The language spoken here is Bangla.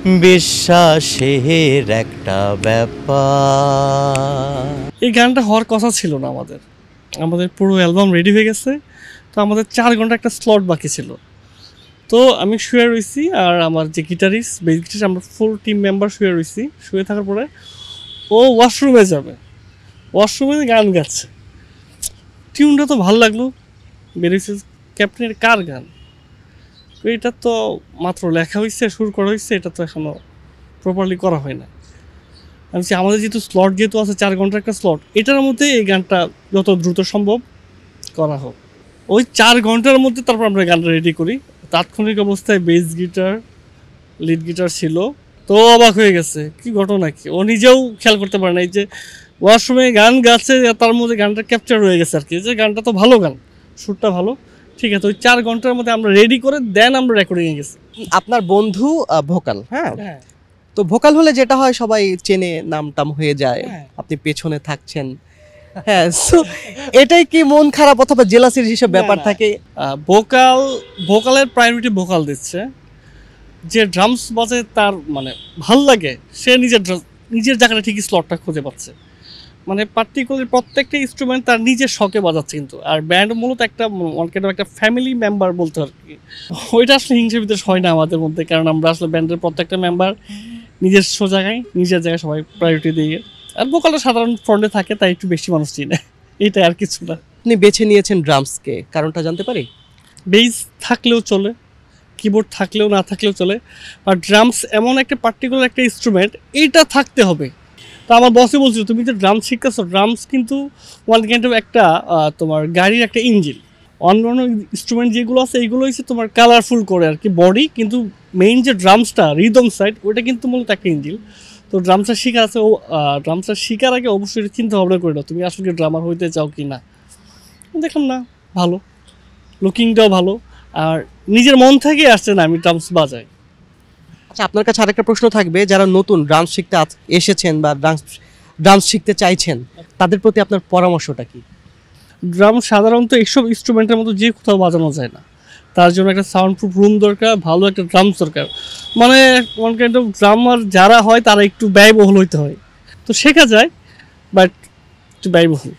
বিশ্বাসের একটা ব্যাপার। এই গানটা হওয়ার কথা ছিল না আমাদের। আমাদের পুরো অ্যালবাম রেডি হয়ে গেছে, তো আমাদের 4 ঘন্টা একটা স্লট বাকি ছিল। তো আমি শুয়ে রয়েছি, আর আমার যে গিটারিস্ট, বেস গিটারিস্ট, আমরা ফুল টিম মেম্বার শুয়ে রয়েছি। শুয়ে থাকার পরে ও ওয়াশরুমে যাবে, ওয়াশরুমে গান গাচ্ছে। টিউনটা তো ভালো লাগলো, বেরিয়েছে ক্যাপ্টেনের কার গান। তো এটা তো মাত্র লেখা হয়েছে, সুর করা হয়েছে, এটা তো এখনও প্রপারলি করা হয় না। আমি আমাদের যেহেতু স্লট যেহেতু আছে 4 ঘন্টার একটা স্লট, এটার মধ্যে এই গানটা যত দ্রুত সম্ভব করা হোক। ওই 4 ঘন্টার মধ্যে তারপর আমরা গানটা রেডি করি। তাৎক্ষণিক অবস্থায় বেস গিটার, লিড গিটার ছিল, তো অবাক হয়ে গেছে কি ঘটনা, কি ও নিজেও খেয়াল করতে পারে না। এই যে ওয়াশরুমে গান গাচ্ছে, তার মধ্যে গানটা ক্যাপচার হয়ে গেছে আর কি, যে গানটা তো ভালো গান, সুরটা ভালো, ঠিক আছে। ওই 4 ঘন্টার মধ্যে আমরা রেডি করে দেন আমরা রেকর্ডিংয়ে গেছি। আপনার বন্ধু ভোকাল, হ্যাঁ, হ্যাঁ, তো ভোকাল হলে যেটা হয় সবাই চেনে, নাম টাম হয়ে যায়, হ্যাঁ। আপনি পেছনে থাকছেন, হ্যাঁ, সো এটাই কি মন খারাপ অথবা জেলাসির হিসেব ব্যাপার না। থাকে? ভোকালের প্রায়োরিটি ভোকাল দিচ্ছে। যে ড্রামস বাজে তার মানে ভাল লাগে, সে নিজের জায়গাটা ঠিকই স্লটটা খুঁজে পাচ্ছে। মানে পার্টিকুলার প্রত্যেকটা ইনস্ট্রুমেন্ট তার নিজের শখে বাজাচ্ছে কিন্তু। আর ব্যান্ড মূলত একটা ফ্যামিলি মেম্বার বলতে আর কি। ওইটা আসলে হিংসা বিদ্বেষ হয় না আমাদের মধ্যে, কারণ আমরা আসলে ব্যান্ডের প্রত্যেকটা মেম্বার নিজস্ব জায়গায় সবাই প্রায়োরিটি দিয়ে। আর ভোকালটা সাধারণ ফ্রন্টে থাকে, তাই একটু বেশি মানুষ চিনে, এটা আর কিছু না। আপনি বেছে নিয়েছেন ড্রামসকে, কারণটা জানতে পারি? বেস থাকলেও চলে, কিবোর্ড থাকলেও না থাকলেও চলে, আর ড্রামস এমন একটা পার্টিকুলার একটা ইনস্ট্রুমেন্ট, এইটা থাকতে হবে। তো আমার বসে বলছিল, তুমি যে ড্রামস শিখতেছো, ড্রামস কিন্তু ওয়ান কাইন্ড অফ একটা তোমার গাড়ির একটা ইঞ্জিন। অন্য অন্য ইনস্ট্রুমেন্ট যেগুলো আছে এইগুলো হচ্ছে তোমার কালারফুল করে আর কি বডি, কিন্তু মেইন যে ড্রামসটা রিদম সাইড, ওইটা কিন্তু মূলত একটা ইঞ্জিন। তো ড্রামসটা শেখা আছে, ড্রামসটা শেখার আগে অবশ্যই চিন্তা ভাবনা করে নাও তুমি আসলে ড্রামার হইতে চাও কি না। দেখলাম না, ভালো, লুকিংটাও ভালো, আর নিজের মন থেকে আসছে না আমি ড্রামস বাজাই। আচ্ছা, আপনার কাছে আরেকটা প্রশ্ন থাকবে, যারা নতুন ড্রামস শিখতে এসেছেন বা ড্রামস শিখতে চাইছেন, তাদের প্রতি আপনার পরামর্শটা কি? ড্রাম সাধারণত এইসব ইনস্ট্রুমেন্টের মতো যে কোথাও বাজানো যায় না, তার জন্য একটা সাউন্ড প্রুফ রুম দরকার, ভালো একটা ড্রামস দরকার। মানে ওয়ান কাইন্ড অফ ড্রামার যারা হয় তারা একটু ব্যয়বহুল হইতে হয়। তো শেখা যায়, বাট একটু ব্যয়বহুল।